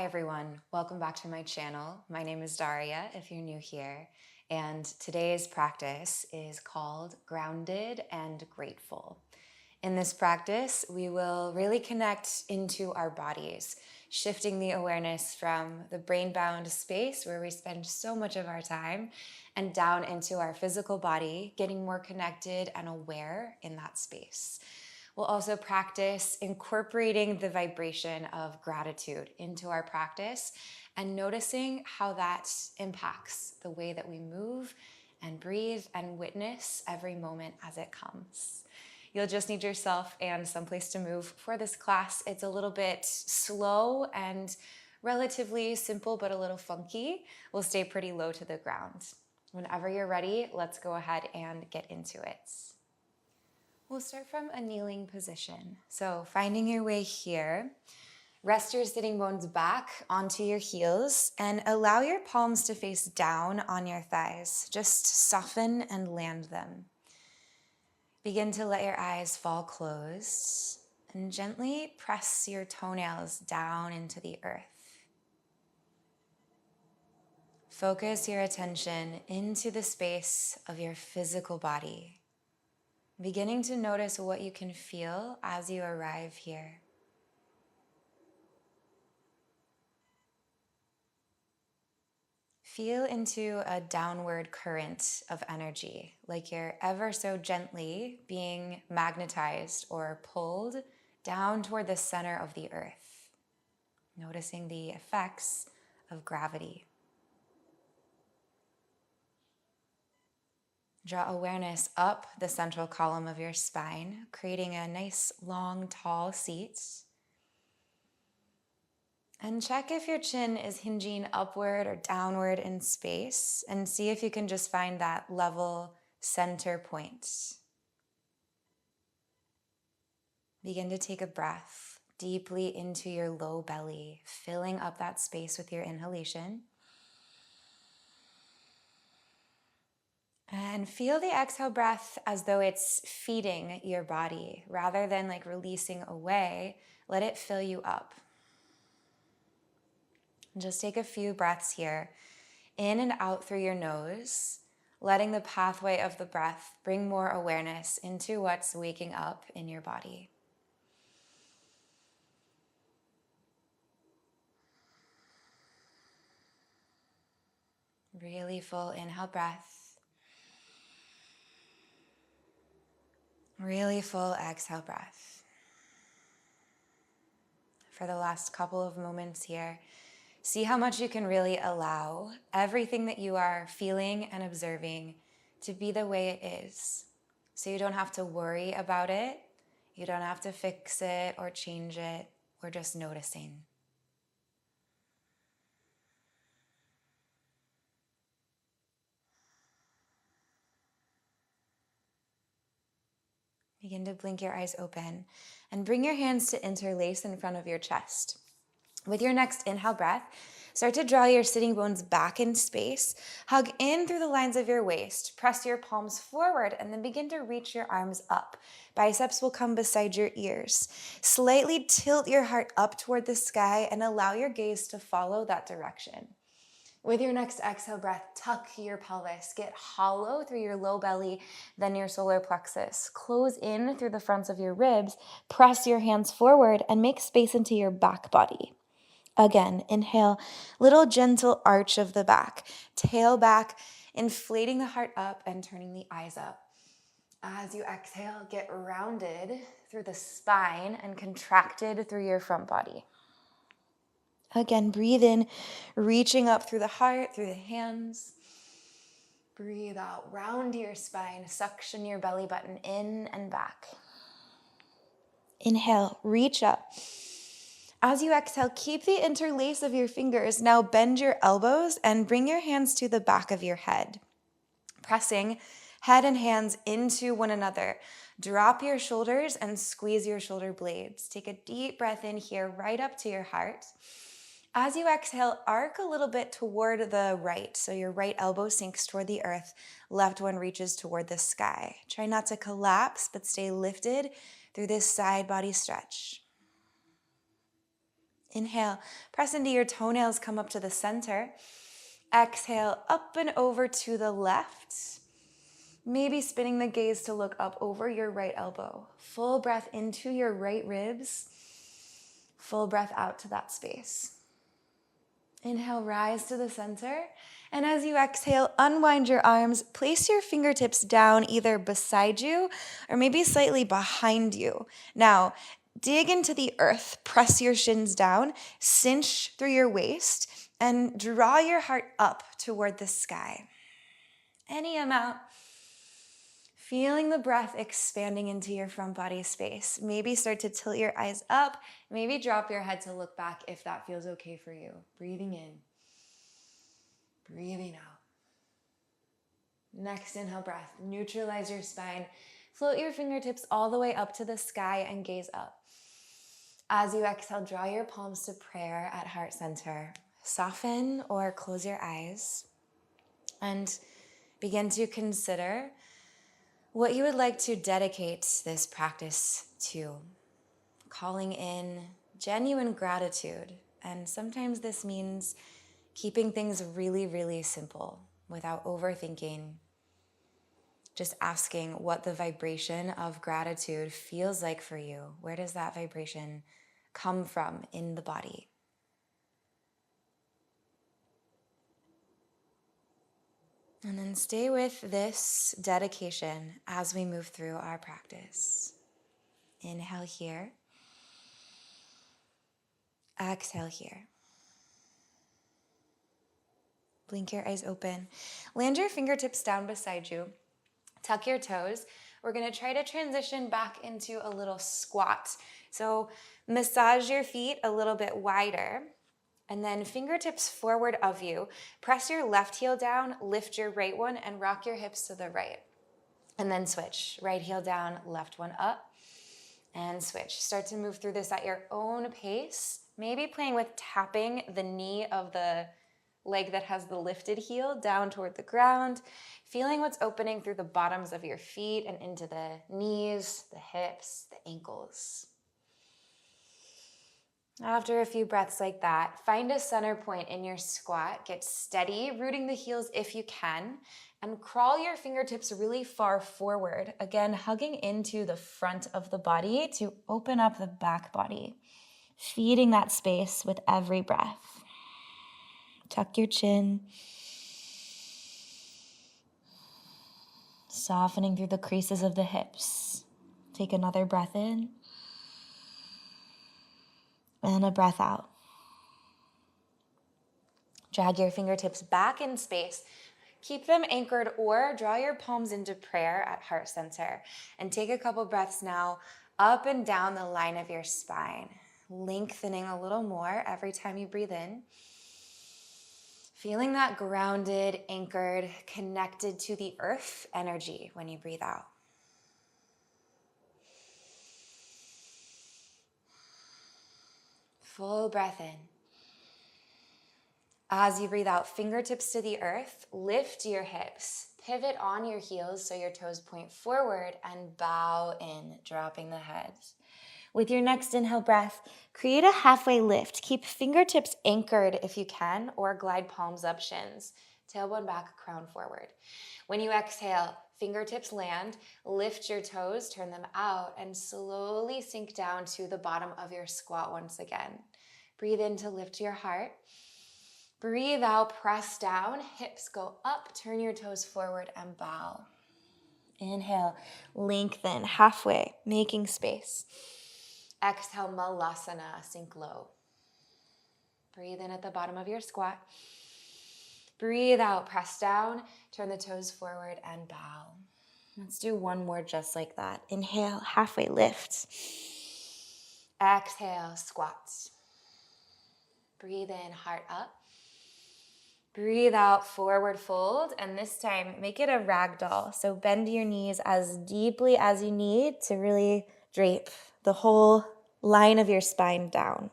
everyone, welcome back to my channel. My name is Daria if you're new here, and today's practice is called Grounded and Grateful. In this practice, we will really connect into our bodies, shifting the awareness from the brain-bound space where we spend so much of our time and down into our physical body, getting more connected and aware in that space. We'll also practice incorporating the vibration of gratitude into our practice and noticing how that impacts the way that we move and breathe and witness every moment as it comes. You'll just need yourself and someplace to move for this class. It's a little bit slow and relatively simple, but a little funky. We'll stay pretty low to the ground. Whenever you're ready, let's go ahead and get into it. We'll start from a kneeling position. So finding your way here, rest your sitting bones back onto your heels and allow your palms to face down on your thighs. Just soften and land them. Begin to let your eyes fall closed and gently press your toenails down into the earth. Focus your attention into the space of your physical body, beginning to notice what you can feel as you arrive here. Feel into a downward current of energy, like you're ever so gently being magnetized or pulled down toward the center of the earth, noticing the effects of gravity. Draw awareness up the central column of your spine, creating a nice, long, tall seat. And check if your chin is hinging upward or downward in space, and see if you can just find that level center point. Begin to take a breath deeply into your low belly, filling up that space with your inhalation. And feel the exhale breath as though it's feeding your body. Rather than like releasing away, let it fill you up. And just take a few breaths here, in and out through your nose, letting the pathway of the breath bring more awareness into what's waking up in your body. Really full inhale breath. Really full exhale breath. For the last couple of moments here, see how much you can really allow everything that you are feeling and observing to be the way it is. So you don't have to worry about it. You don't have to fix it or change it. We're just noticing. Begin to blink your eyes open and bring your hands to interlace in front of your chest. With your next inhale breath, start to draw your sitting bones back in space. Hug in through the lines of your waist. Press your palms forward and then begin to reach your arms up. Biceps will come beside your ears. Slightly tilt your heart up toward the sky and allow your gaze to follow that direction. With your next exhale breath, tuck your pelvis. Get hollow through your low belly, then your solar plexus. Close in through the fronts of your ribs. Press your hands forward and make space into your back body. Again, inhale, little gentle arch of the back. Tail back, inflating the heart up and turning the eyes up. As you exhale, get rounded through the spine and contracted through your front body. Again, breathe in, reaching up through the heart, through the hands. Breathe out, round your spine, suction your belly button in and back. Inhale, reach up. As you exhale, keep the interlace of your fingers. Now bend your elbows and bring your hands to the back of your head. Pressing head and hands into one another. Drop your shoulders and squeeze your shoulder blades. Take a deep breath in here, right up to your heart. As you exhale, arc a little bit toward the right. So your right elbow sinks toward the earth, left one reaches toward the sky. Try not to collapse, but stay lifted through this side body stretch. Inhale, press into your toenails, come up to the center. Exhale, up and over to the left. Maybe spinning the gaze to look up over your right elbow. Full breath into your right ribs. Full breath out to that space. Inhale, rise to the center. And as you exhale, unwind your arms. Place your fingertips down either beside you or maybe slightly behind you. Now, dig into the earth. Press your shins down. Cinch through your waist and draw your heart up toward the sky. Any amount. Feeling the breath expanding into your front body space. Maybe start to tilt your eyes up. Maybe drop your head to look back if that feels okay for you. Breathing in. Breathing out. Next inhale breath. Neutralize your spine. Float your fingertips all the way up to the sky and gaze up. As you exhale, draw your palms to prayer at heart center. Soften or close your eyes and begin to consider what you would like to dedicate this practice to. Calling in genuine gratitude. And sometimes this means keeping things really, really simple without overthinking. Just asking what the vibration of gratitude feels like for you. Where does that vibration come from in the body? And then stay with this dedication as we move through our practice. Inhale here. Exhale here. Blink your eyes open. Land your fingertips down beside you. Tuck your toes. We're going to try to transition back into a little squat. So massage your feet a little bit wider. And then fingertips forward of you. Press your left heel down, lift your right one, and rock your hips to the right. And then switch. Right heel down, left one up, and switch. Start to move through this at your own pace. Maybe playing with tapping the knee of the leg that has the lifted heel down toward the ground. Feeling what's opening through the bottoms of your feet and into the knees, the hips, the ankles. After a few breaths like that, find a center point in your squat. Get steady, rooting the heels if you can, and crawl your fingertips really far forward. Again, hugging into the front of the body to open up the back body, feeding that space with every breath. Tuck your chin, softening through the creases of the hips. Take another breath in. And a breath out. Drag your fingertips back in space. Keep them anchored or draw your palms into prayer at heart center. And take a couple breaths now up and down the line of your spine, lengthening a little more every time you breathe in. Feeling that grounded, anchored, connected to the earth energy when you breathe out. Full breath in. As you breathe out, fingertips to the earth, lift your hips, pivot on your heels so your toes point forward and bow in, dropping the head. With your next inhale breath, create a halfway lift. Keep fingertips anchored if you can, or glide palms up, shins. Tailbone back, crown forward. When you exhale, fingertips land, lift your toes, turn them out, and slowly sink down to the bottom of your squat once again. Breathe in to lift your heart. Breathe out, press down, hips go up, turn your toes forward and bow. Inhale, lengthen halfway, making space. Exhale, Malasana, sink low. Breathe in at the bottom of your squat. Breathe out, press down, turn the toes forward and bow. Let's do one more just like that. Inhale, halfway lift. Exhale, squat. Breathe in, heart up. Breathe out, forward fold, and this time make it a ragdoll. So bend your knees as deeply as you need to really drape the whole line of your spine down.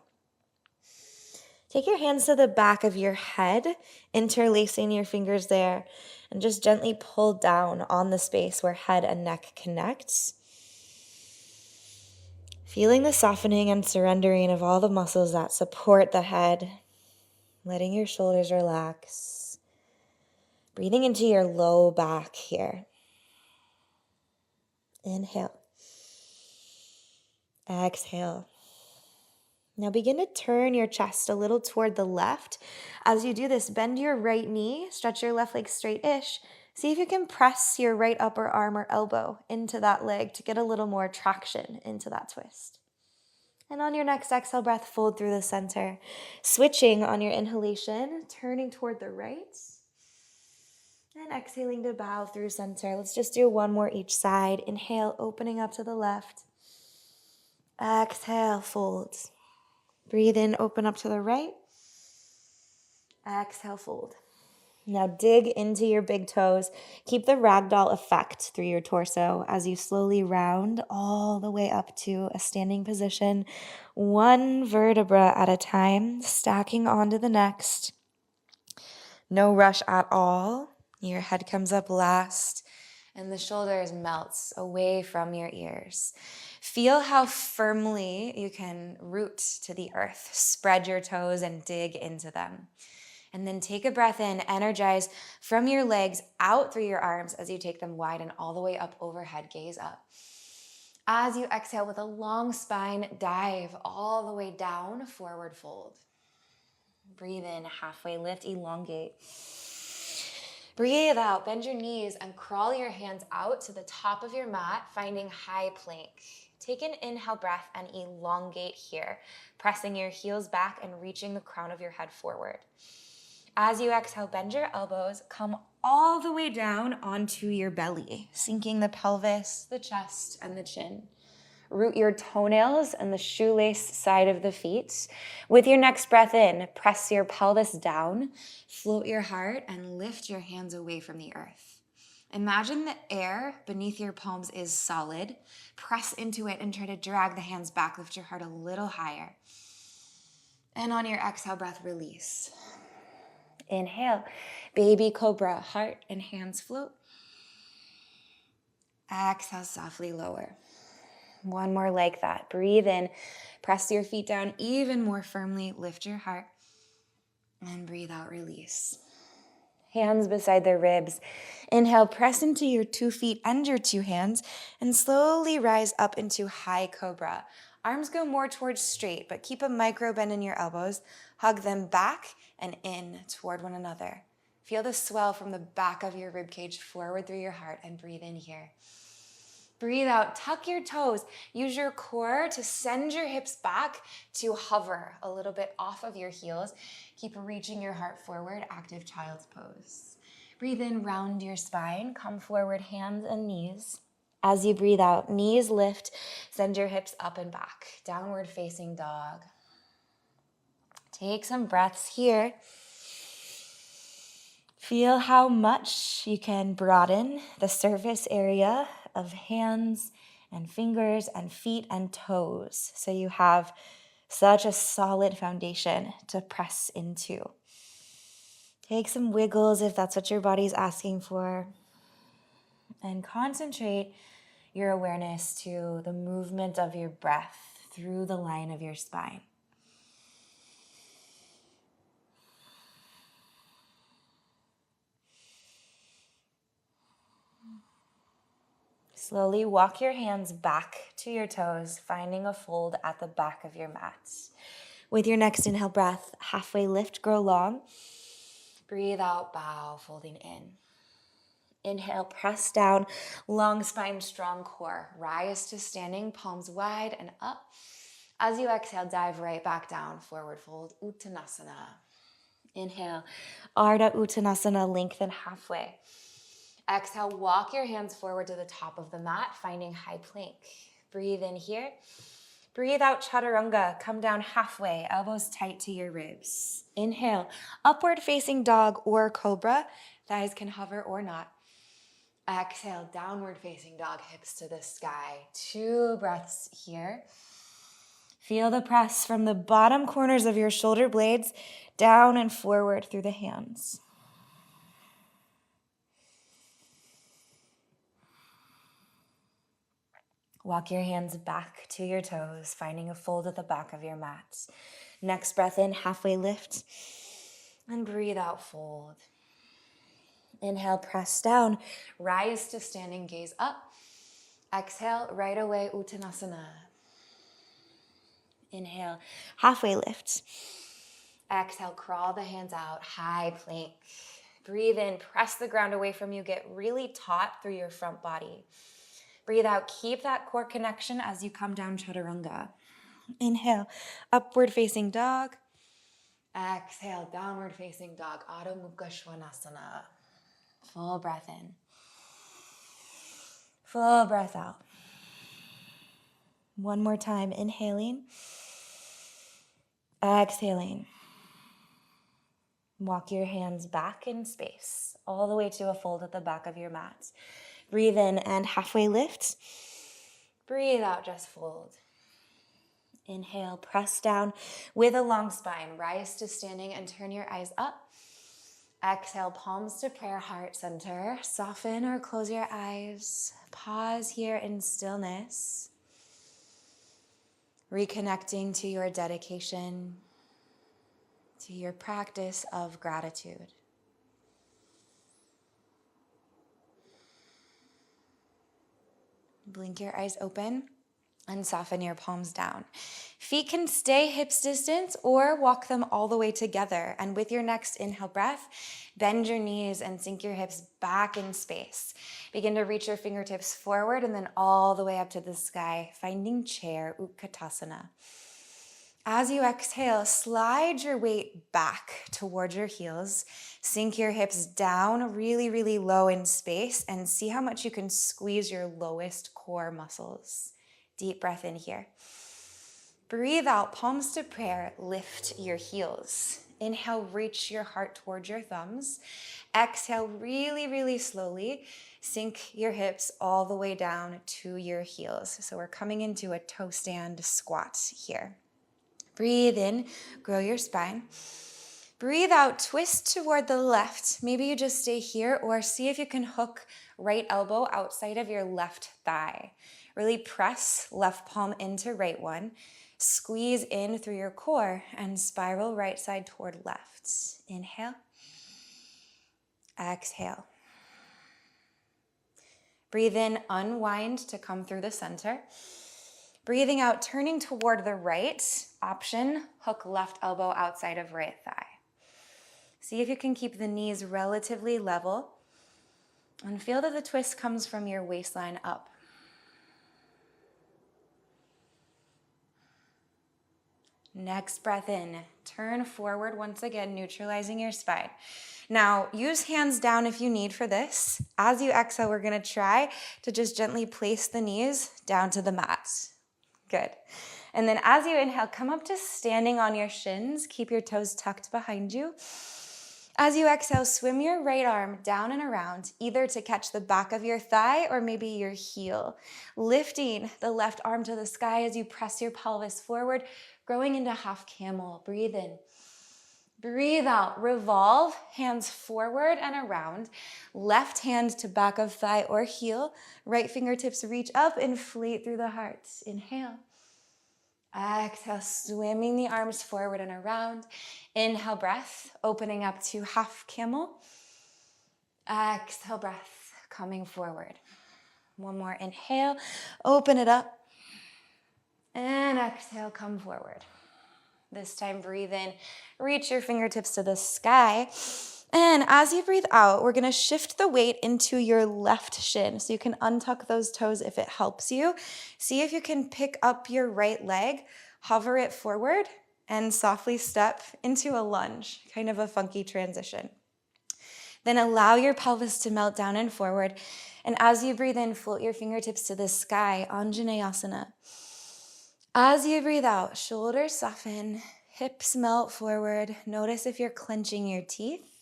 Take your hands to the back of your head, interlacing your fingers there, and just gently pull down on the space where head and neck connect. Feeling the softening and surrendering of all the muscles that support the head. Letting your shoulders relax. Breathing into your low back here. Inhale. Exhale. Now begin to turn your chest a little toward the left. As you do this, bend your right knee, stretch your left leg straight-ish. See if you can press your right upper arm or elbow into that leg to get a little more traction into that twist. And on your next exhale breath, fold through the center. Switching on your inhalation, turning toward the right. And exhaling to bow through center. Let's just do one more each side. Inhale, opening up to the left. Exhale, fold. Breathe in, open up to the right. Exhale, fold. Now dig into your big toes. Keep the ragdoll effect through your torso as you slowly round all the way up to a standing position, one vertebra at a time, stacking onto the next. No rush at all. Your head comes up last, and the shoulders melts away from your ears. Feel how firmly you can root to the earth. Spread your toes and dig into them. And then take a breath in, energize from your legs out through your arms as you take them wide and all the way up overhead, gaze up. As you exhale with a long spine, dive all the way down, forward fold. Breathe in, halfway lift, elongate. Breathe out, bend your knees and crawl your hands out to the top of your mat, finding high plank. Take an inhale breath and elongate here, pressing your heels back and reaching the crown of your head forward. As you exhale, bend your elbows, come all the way down onto your belly, sinking the pelvis, the chest, and the chin. Root your toenails and the shoelace side of the feet. With your next breath in, press your pelvis down, float your heart, and lift your hands away from the earth. Imagine the air beneath your palms is solid. Press into it and try to drag the hands back. Lift your heart a little higher. And on your exhale breath, release. Inhale, baby cobra, heart and hands float. Exhale, softly lower. One more like that. Breathe in, press your feet down even more firmly, lift your heart, and breathe out, release. Hands beside the ribs. Inhale, press into your 2 feet and your 2 hands, and slowly rise up into high cobra. Arms go more towards straight, but keep a micro bend in your elbows. Hug them back and in toward one another. Feel the swell from the back of your ribcage forward through your heart, and breathe in here. Breathe out, tuck your toes. Use your core to send your hips back to hover a little bit off of your heels. Keep reaching your heart forward, active child's pose. Breathe in, round your spine, come forward, hands and knees. As you breathe out, knees lift, send your hips up and back, downward facing dog. Take some breaths here. Feel how much you can broaden the surface area of hands and fingers and feet and toes so you have such a solid foundation to press into. Take some wiggles if that's what your body's asking for, and concentrate your awareness to the movement of your breath through the line of your spine. Slowly walk your hands back to your toes, finding a fold at the back of your mat. With your next inhale breath, halfway lift, grow long. Breathe out, bow, folding in. Inhale, press down, long spine, strong core. Rise to standing, palms wide and up. As you exhale, dive right back down, forward fold, Uttanasana. Inhale, Ardha Uttanasana, lengthen halfway. Exhale, walk your hands forward to the top of the mat, finding high plank. Breathe in here. Breathe out, Chaturanga. Come down halfway, elbows tight to your ribs. Inhale, upward facing dog or cobra. Thighs can hover or not. Exhale, downward facing dog, hips to the sky. 2 breaths here. Feel the press from the bottom corners of your shoulder blades down and forward through the hands. Walk your hands back to your toes, finding a fold at the back of your mat. Next breath in, halfway lift. And breathe out, fold. Inhale, press down. Rise to standing gaze up. Exhale, right away, Uttanasana. Inhale, halfway lift. Exhale, crawl the hands out, high plank. Breathe in, press the ground away from you. Get really taut through your front body. Breathe out, keep that core connection as you come down chaturanga. Inhale, upward facing dog. Exhale, downward facing dog, Adho Mukha Svanasana. Full breath in. Full breath out. One more time, inhaling. Exhaling. Walk your hands back in space, all the way to a fold at the back of your mat. Breathe in and halfway lift. Breathe out, just fold. Inhale, press down with a long spine. Rise to standing and turn your eyes up. Exhale, palms to prayer, heart center. Soften or close your eyes. Pause here in stillness. Reconnecting to your dedication, to your practice of gratitude. Blink your eyes open and soften your palms down. Feet can stay hips distance or walk them all the way together. And with your next inhale breath, bend your knees and sink your hips back in space. Begin to reach your fingertips forward and then all the way up to the sky, finding chair, Utkatasana. As you exhale, slide your weight back towards your heels. Sink your hips down really, really low in space and see how much you can squeeze your lowest core muscles. Deep breath in here. Breathe out, palms to prayer, lift your heels. Inhale, reach your heart towards your thumbs. Exhale, really, really slowly, sink your hips all the way down to your heels. So we're coming into a toe stand squat here. Breathe in, grow your spine. Breathe out, twist toward the left. Maybe you just stay here or see if you can hook right elbow outside of your left thigh. Really press left palm into right one. Squeeze in through your core and spiral right side toward left. Inhale. Exhale. Breathe in, unwind to come through the center. Breathing out, turning toward the right. Option, hook left elbow outside of right thigh. See if you can keep the knees relatively level and feel that the twist comes from your waistline up. Next breath in, turn forward once again, neutralizing your spine. Now, use hands down if you need for this. As you exhale, we're gonna try to just gently place the knees down to the mat. Good. And then as you inhale, come up to standing on your shins. Keep your toes tucked behind you. As you exhale, swim your right arm down and around, either to catch the back of your thigh or maybe your heel. Lifting the left arm to the sky as you press your pelvis forward, growing into half camel. Breathe in. Breathe out. Revolve, hands forward and around. Left hand to back of thigh or heel. Right fingertips reach up, inflate through the heart. Inhale. Exhale, swimming the arms forward and around. Inhale, breath, opening up to half camel. Exhale, breath, coming forward. One more inhale, open it up. And exhale, come forward. This time, breathe in, reach your fingertips to the sky. And as you breathe out, we're gonna shift the weight into your left shin. So you can untuck those toes if it helps you. See if you can pick up your right leg, hover it forward, and softly step into a lunge, kind of a funky transition. Then allow your pelvis to melt down and forward. And as you breathe in, float your fingertips to the sky, Anjaneyasana. As you breathe out, shoulders soften, hips melt forward. Notice if you're clenching your teeth.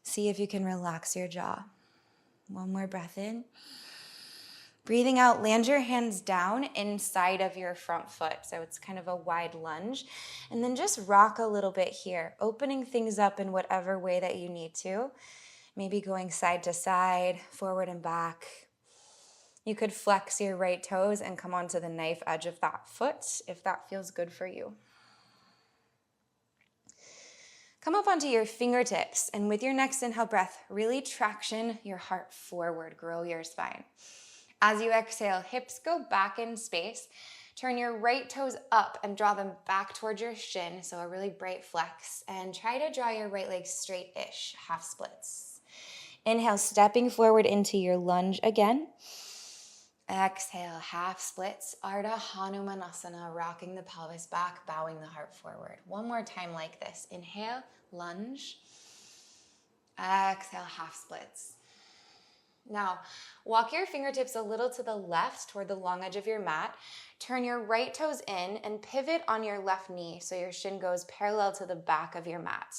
See if you can relax your jaw. One more breath in. Breathing out, land your hands down inside of your front foot. So it's kind of a wide lunge. And then just rock a little bit here, opening things up in whatever way that you need to. Maybe going side to side, forward and back. You could flex your right toes and come onto the knife edge of that foot if that feels good for you. Come up onto your fingertips, and with your next inhale breath, really traction your heart forward, grow your spine. As you exhale, hips go back in space. Turn your right toes up and draw them back towards your shin, so a really bright flex. And try to draw your right leg straight-ish, half splits. Inhale, stepping forward into your lunge again. Exhale, half splits, Ardha Hanumanasana, rocking the pelvis back, bowing the heart forward. One more time like this. Inhale, lunge. Exhale, half splits. Now, walk your fingertips a little to the left toward the long edge of your mat. Turn your right toes in and pivot on your left knee so your shin goes parallel to the back of your mat.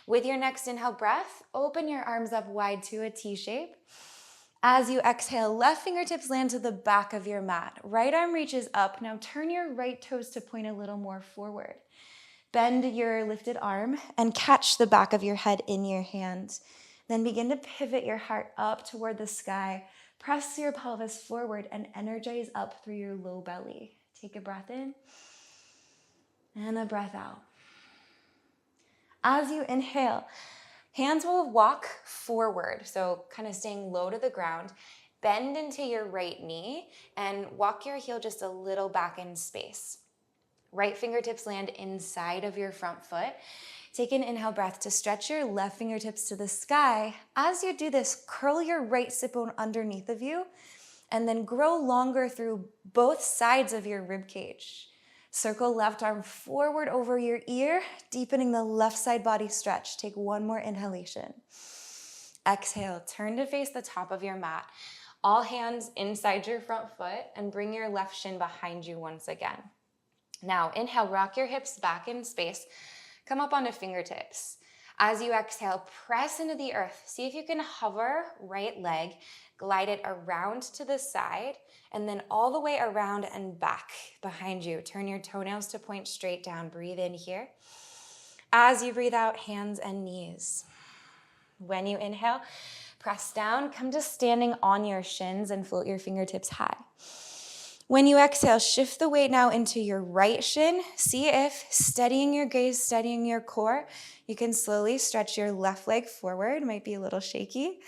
With your next inhale breath, open your arms up wide to a T shape. As you exhale, left fingertips land to the back of your mat. Right arm reaches up. Now turn your right toes to point a little more forward. Bend your lifted arm and catch the back of your head in your hand. Then begin to pivot your heart up toward the sky. Press your pelvis forward and energize up through your low belly. Take a breath in and a breath out. As you inhale, hands will walk forward, so kind of staying low to the ground. Bend into your right knee and walk your heel just a little back in space. Right fingertips land inside of your front foot. Take an inhale breath to stretch your left fingertips to the sky. As you do this, curl your right sit bone underneath of you and then grow longer through both sides of your rib cage. Circle left arm forward over your ear, deepening the left side body stretch. Take one more inhalation. Exhale, turn to face the top of your mat. All hands inside your front foot and bring your left shin behind you once again. Now, inhale, rock your hips back in space. Come up onto fingertips. As you exhale, press into the earth. See if you can hover right leg, glide it around to the side, and then all the way around and back behind you. Turn your toenails to point straight down. Breathe in here. As you breathe out, hands and knees. When you inhale, press down, come to standing on your shins and float your fingertips high. When you exhale, shift the weight now into your right shin. See if, steadying your gaze, steadying your core, you can slowly stretch your left leg forward. It might be a little shaky.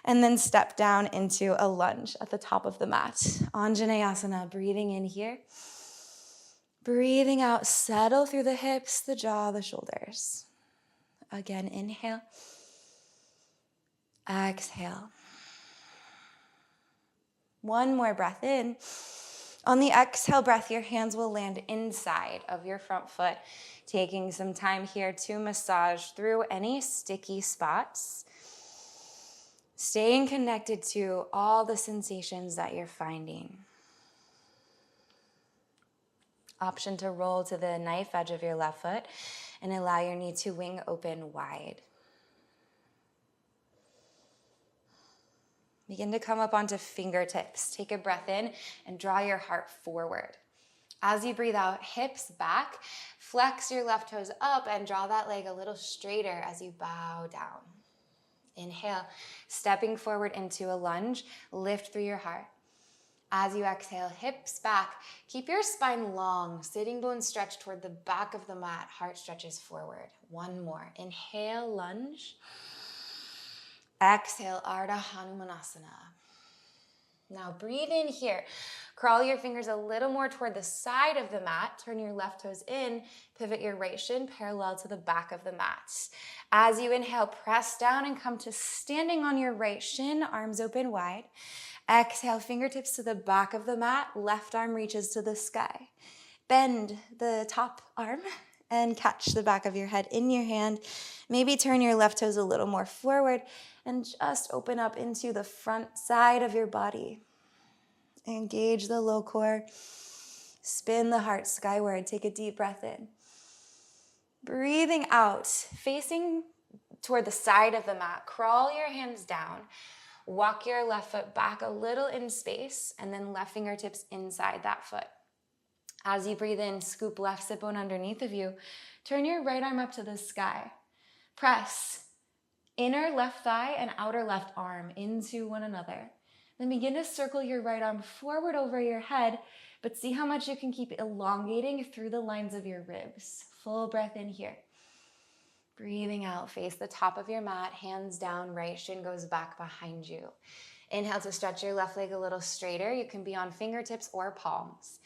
And then step down into a lunge at the top of the mat. Anjaneyasana, breathing in here. Breathing out, settle through the hips, the jaw, the shoulders. Again, inhale. Exhale. One more breath in. On the exhale breath, your hands will land inside of your front foot, taking some time here to massage through any sticky spots, staying connected to all the sensations that you're finding. Option to roll to the knife edge of your left foot and allow your knee to wing open wide. Begin to come up onto fingertips. Take a breath in and draw your heart forward. As you breathe out, hips back, flex your left toes up and draw that leg a little straighter as you bow down. Inhale, stepping forward into a lunge, lift through your heart. As you exhale, hips back, keep your spine long, sitting bones stretched toward the back of the mat, heart stretches forward. One more. Inhale, lunge. Exhale, Ardha Hanumanasana. Now breathe in here. Crawl your fingers a little more toward the side of the mat. Turn your left toes in. Pivot your right shin parallel to the back of the mat. As you inhale, press down and come to standing on your right shin, arms open wide. Exhale, fingertips to the back of the mat. Left arm reaches to the sky. Bend the top arm and catch the back of your head in your hand. Maybe turn your left toes a little more forward and just open up into the front side of your body. Engage the low core. Spin the heart skyward. Take a deep breath in. Breathing out, facing toward the side of the mat. Crawl your hands down. Walk your left foot back a little in space and then left fingertips inside that foot. As you breathe in, scoop left sit bone underneath of you. Turn your right arm up to the sky. Press inner left thigh and outer left arm into one another. Then begin to circle your right arm forward over your head, but see how much you can keep elongating through the lines of your ribs. Full breath in here. Breathing out, face the top of your mat, hands down, right shin goes back behind you. Inhale to stretch your left leg a little straighter. You can be on fingertips or palms.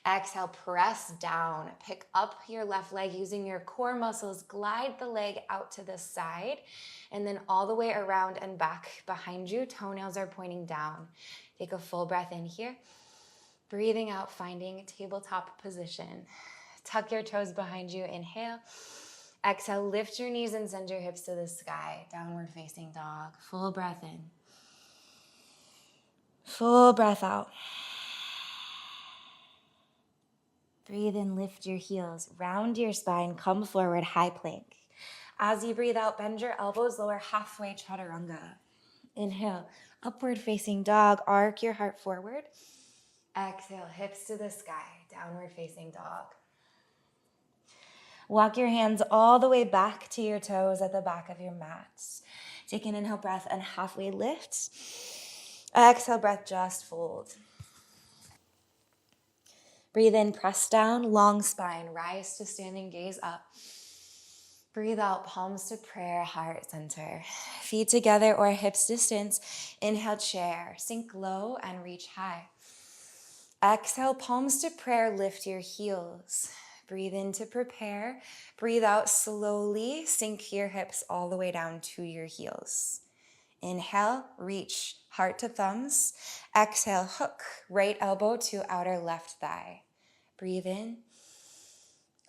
Exhale, press down. Pick up your left leg using your core muscles. Glide the leg out to the side and then all the way around and back behind you. Toenails are pointing down. Take a full breath in here. Breathing out, finding tabletop position. Tuck your toes behind you. Inhale. Exhale, lift your knees and send your hips to the sky. Downward facing dog. Full breath in. Full breath out. Breathe in, lift your heels, round your spine, come forward, high plank. As you breathe out, bend your elbows, lower halfway, chaturanga. Inhale, upward facing dog, arc your heart forward. Exhale, hips to the sky, downward facing dog. Walk your hands all the way back to your toes at the back of your mats. Take an inhale breath and halfway lift. Exhale breath, just fold. Breathe in, press down, long spine, rise to standing gaze up. Breathe out, palms to prayer, heart center. Feet together or hips distance. Inhale, chair, sink low and reach high. Exhale, palms to prayer, lift your heels. Breathe in to prepare. Breathe out slowly, sink your hips all the way down to your heels. Inhale, reach, heart to thumbs. Exhale, hook, right elbow to outer left thigh. Breathe in.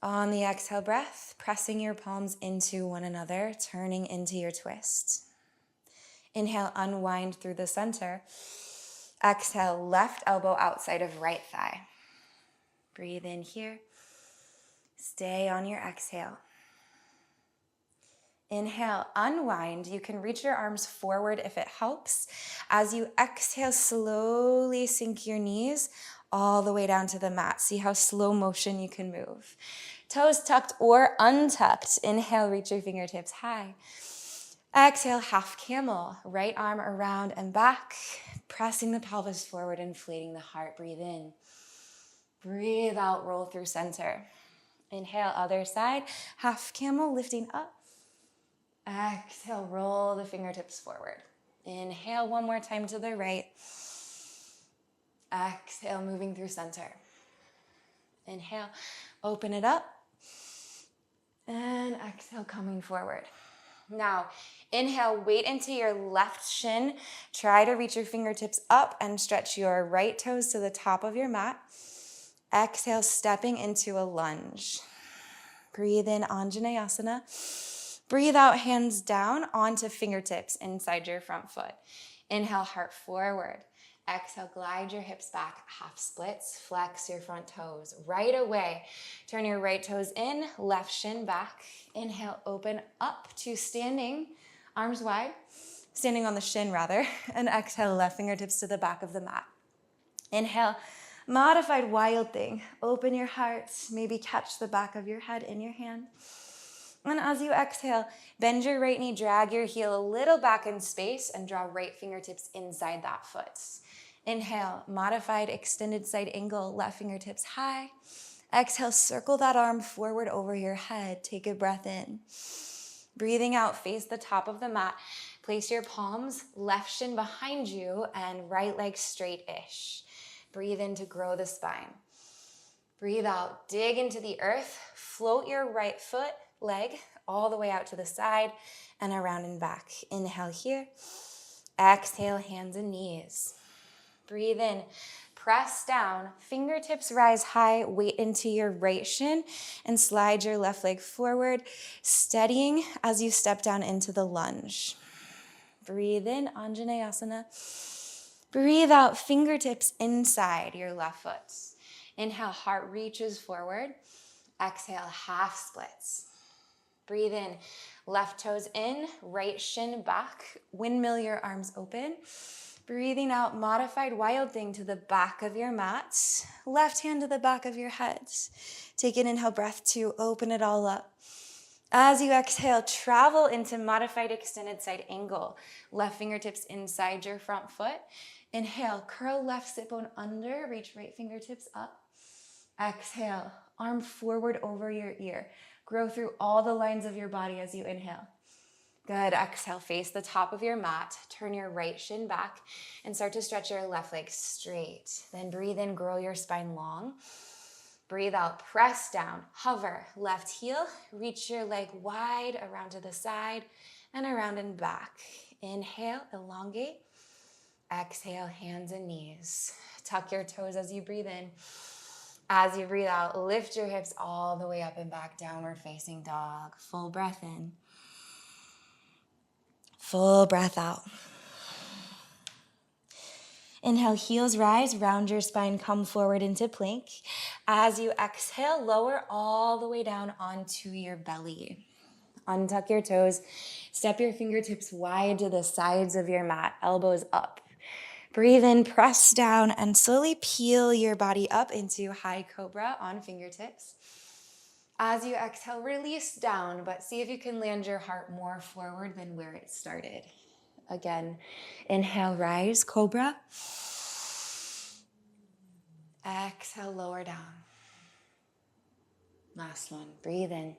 On the exhale breath, pressing your palms into one another, turning into your twist. Inhale, unwind through the center. Exhale, left elbow outside of right thigh. Breathe in here. Stay on your exhale. Inhale, unwind. You can reach your arms forward if it helps. As you exhale, slowly sink your knees all the way down to the mat. See how slow motion you can move. Toes tucked or untucked. Inhale, reach your fingertips high. Exhale, half camel. Right arm around and back. Pressing the pelvis forward, inflating the heart. Breathe in. Breathe out, roll through center. Inhale, other side. Half camel, lifting up. Exhale, roll the fingertips forward. Inhale one more time to the right. Exhale, moving through center. Inhale, open it up. And exhale, coming forward. Now, inhale, weight into your left shin. Try to reach your fingertips up and stretch your right toes to the top of your mat. Exhale, stepping into a lunge. Breathe in, Anjaneyasana. Breathe out, hands down onto fingertips inside your front foot. Inhale, heart forward. Exhale, glide your hips back, half splits, flex your front toes. Right away, turn your right toes in, left shin back. Inhale, open up to standing, arms wide, standing on the shin rather. And exhale, left fingertips to the back of the mat. Inhale, modified wild thing. Open your heart, maybe catch the back of your head in your hand. And as you exhale, bend your right knee, drag your heel a little back in space and draw right fingertips inside that foot. Inhale, modified extended side angle, left fingertips high. Exhale, circle that arm forward over your head. Take a breath in. Breathing out, face the top of the mat. Place your palms, left shin behind you and right leg straight-ish. Breathe in to grow the spine. Breathe out, dig into the earth. Float your right foot, leg all the way out to the side and around and back. Inhale here. Exhale, hands and knees. Breathe in, press down, fingertips rise high, weight into your right shin and slide your left leg forward, steadying as you step down into the lunge. Breathe in, Anjaneyasana. Breathe out, fingertips inside your left foot. Inhale, heart reaches forward. Exhale, half splits. Breathe in, left toes in, right shin back, windmill your arms open. Breathing out, modified wild thing to the back of your mat, left hand to the back of your head. Take an inhale breath to open it all up. As you exhale, travel into modified extended side angle. Left fingertips inside your front foot. Inhale, curl left sit bone under, reach right fingertips up. Exhale, arm forward over your ear. Grow through all the lines of your body as you inhale. Good, exhale, face the top of your mat. Turn your right shin back and start to stretch your left leg straight. Then breathe in, grow your spine long. Breathe out, press down, hover, left heel, reach your leg wide around to the side and around and back. Inhale, elongate. Exhale, hands and knees. Tuck your toes as you breathe in. As you breathe out, lift your hips all the way up and back, downward facing dog. Full breath in. Full breath out. Inhale, heels rise, round your spine, come forward into plank. As you exhale, lower all the way down onto your belly. Untuck your toes, step your fingertips wide to the sides of your mat, elbows up. Breathe in, press down, and slowly peel your body up into high cobra on fingertips. As you exhale, release down, but see if you can land your heart more forward than where it started. Again, inhale, rise, cobra. Exhale, lower down. Last one, breathe in.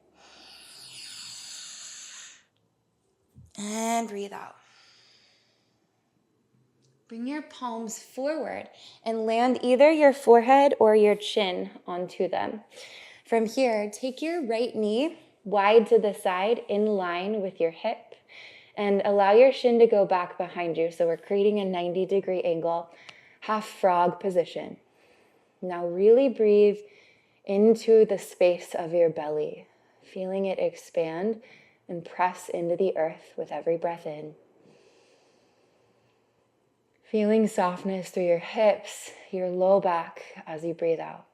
And breathe out. Bring your palms forward and land either your forehead or your chin onto them. From here, take your right knee wide to the side in line with your hip and allow your shin to go back behind you. So we're creating a 90-degree angle, half frog position. Now really breathe into the space of your belly, feeling it expand and press into the earth with every breath in. Feeling softness through your hips, your low back as you breathe out.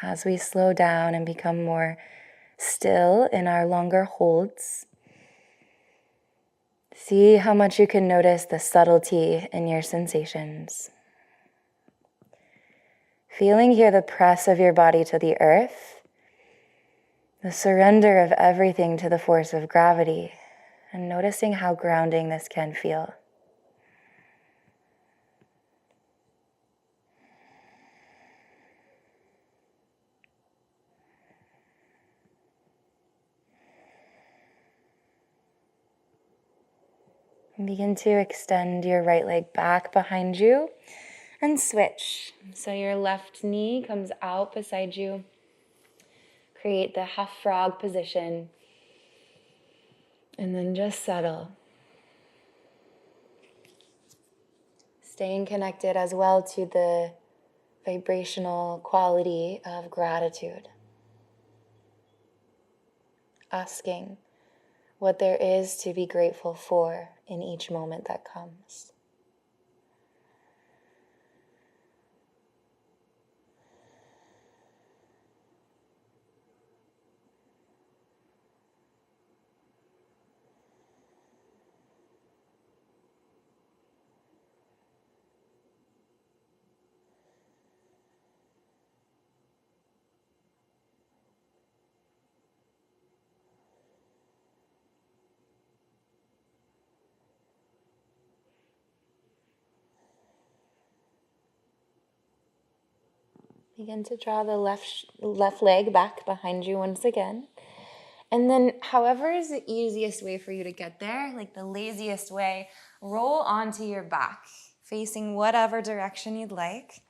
As we slow down and become more still in our longer holds, see how much you can notice the subtlety in your sensations. Feeling here the press of your body to the earth, the surrender of everything to the force of gravity, and noticing how grounding this can feel. And begin to extend your right leg back behind you and switch. So your left knee comes out beside you. Create the half frog position. And then just settle. Staying connected as well to the vibrational quality of gratitude. Asking what there is to be grateful for in each moment that comes. Begin to draw the left leg back behind you once again. And then however is the easiest way for you to get there, like the laziest way, roll onto your back, facing whatever direction you'd like.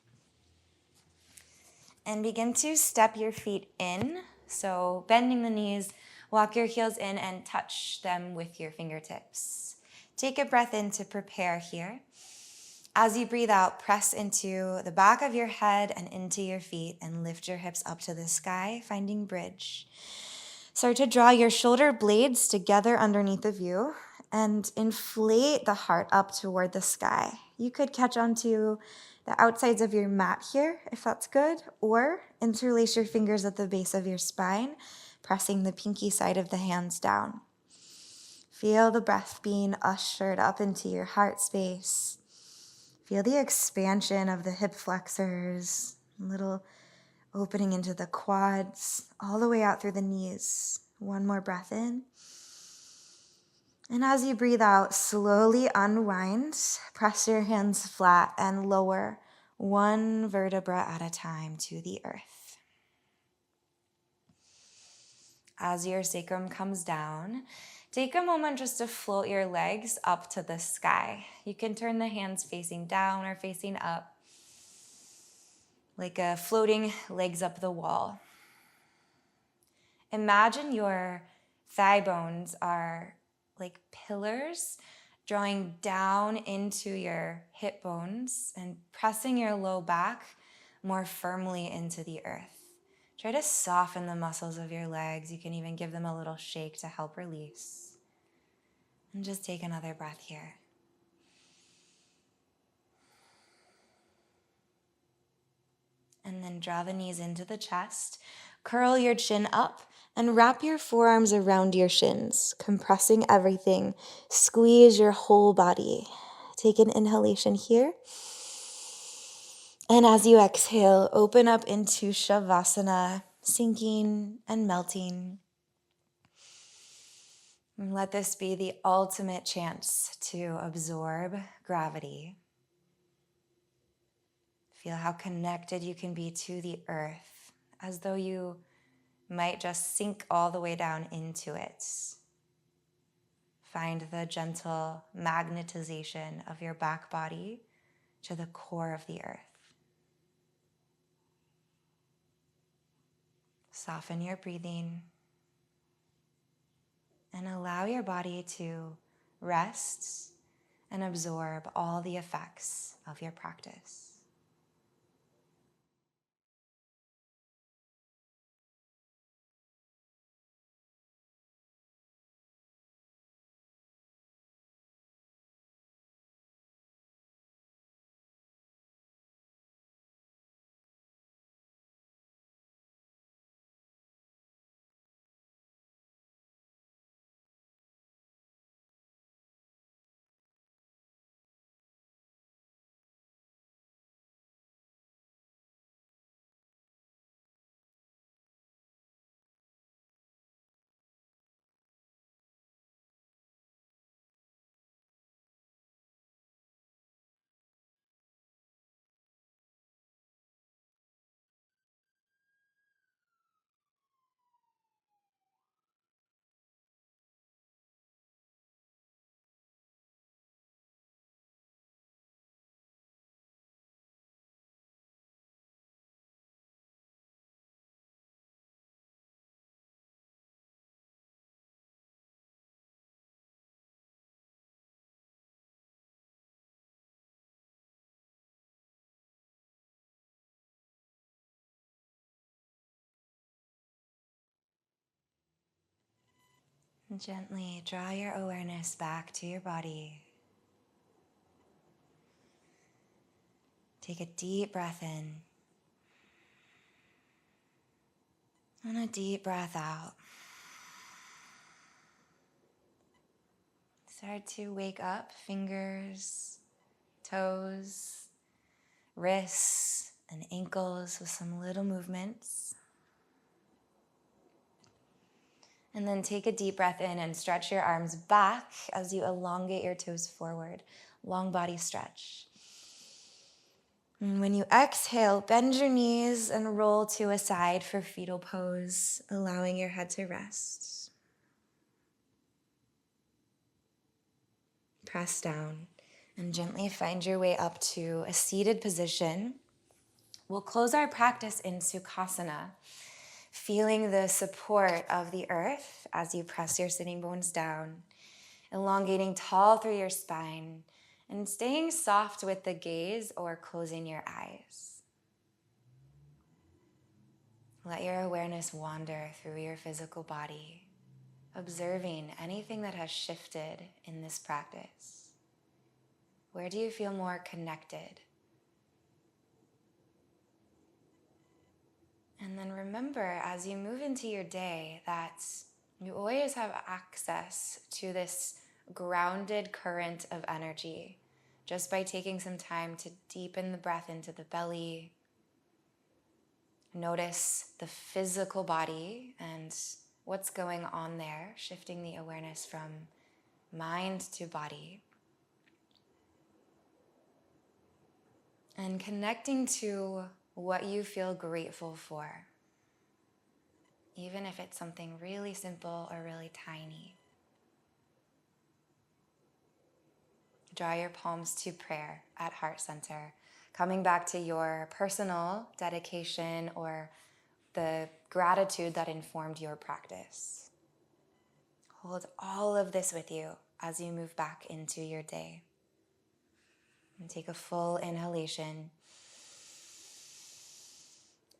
And begin to step your feet in. So bending the knees, walk your heels in and touch them with your fingertips. Take a breath in to prepare here. As you breathe out, press into the back of your head and into your feet and lift your hips up to the sky, finding bridge. Start to draw your shoulder blades together underneath of you and inflate the heart up toward the sky. You could catch onto the outsides of your mat here, if that's good, or interlace your fingers at the base of your spine, pressing the pinky side of the hands down. Feel the breath being ushered up into your heart space. Feel the expansion of the hip flexors, a little opening into the quads, all the way out through the knees. One more breath in. And as you breathe out, slowly unwind, press your hands flat and lower one vertebra at a time to the earth. As your sacrum comes down, take a moment just to float your legs up to the sky. You can turn the hands facing down or facing up, like a floating legs up the wall. Imagine your thigh bones are like pillars drawing down into your hip bones and pressing your low back more firmly into the earth. Try to soften the muscles of your legs. You can even give them a little shake to help release. And just take another breath here. And then draw the knees into the chest. Curl your chin up and wrap your forearms around your shins, compressing everything. Squeeze your whole body. Take an inhalation here. And as you exhale, open up into Savasana, sinking and melting. And let this be the ultimate chance to absorb gravity. Feel how connected you can be to the earth, as though you might just sink all the way down into it. Find the gentle magnetization of your back body to the core of the earth. Soften your breathing and allow your body to rest and absorb all the effects of your practice. And gently draw your awareness back to your body. Take a deep breath in and a deep breath out. Start to wake up, fingers, toes, wrists, and ankles with some little movements. And then take a deep breath in and stretch your arms back as you elongate your toes forward. Long body stretch. And when you exhale, bend your knees and roll to a side for fetal pose, allowing your head to rest. Press down and gently find your way up to a seated position. We'll close our practice in Sukhasana, feeling the support of the earth as you press your sitting bones down, elongating tall through your spine, and staying soft with the gaze or closing your eyes. Let your awareness wander through your physical body, observing anything that has shifted in this practice. Where do you feel more connected? And then remember, as you move into your day, that you always have access to this grounded current of energy just by taking some time to deepen the breath into the belly, Notice the physical body and what's going on there, shifting the awareness from mind to body. And connecting to what you feel grateful for, even if it's something really simple or really tiny. Draw your palms to prayer at heart center, coming back to your personal dedication or the gratitude that informed your practice. Hold all of this with you as you move back into your day. And take a full inhalation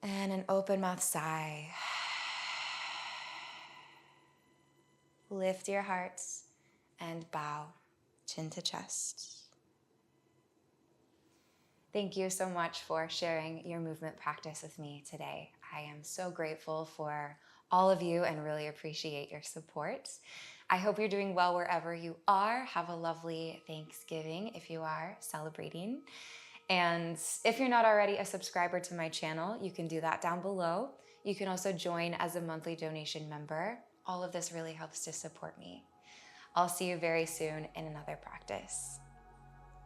and an open mouth sigh. Lift your hearts and bow, chin to chest. Thank you so much for sharing your movement practice with me today. I am so grateful for all of you and really appreciate your support. I hope you're doing well wherever you are. Have a lovely Thanksgiving if you are celebrating. And if you're not already a subscriber to my channel, you can do that down below. You can also join as a monthly donation member. All of this really helps to support me. I'll see you very soon in another practice.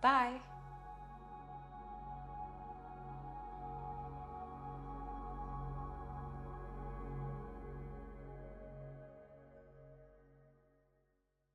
Bye.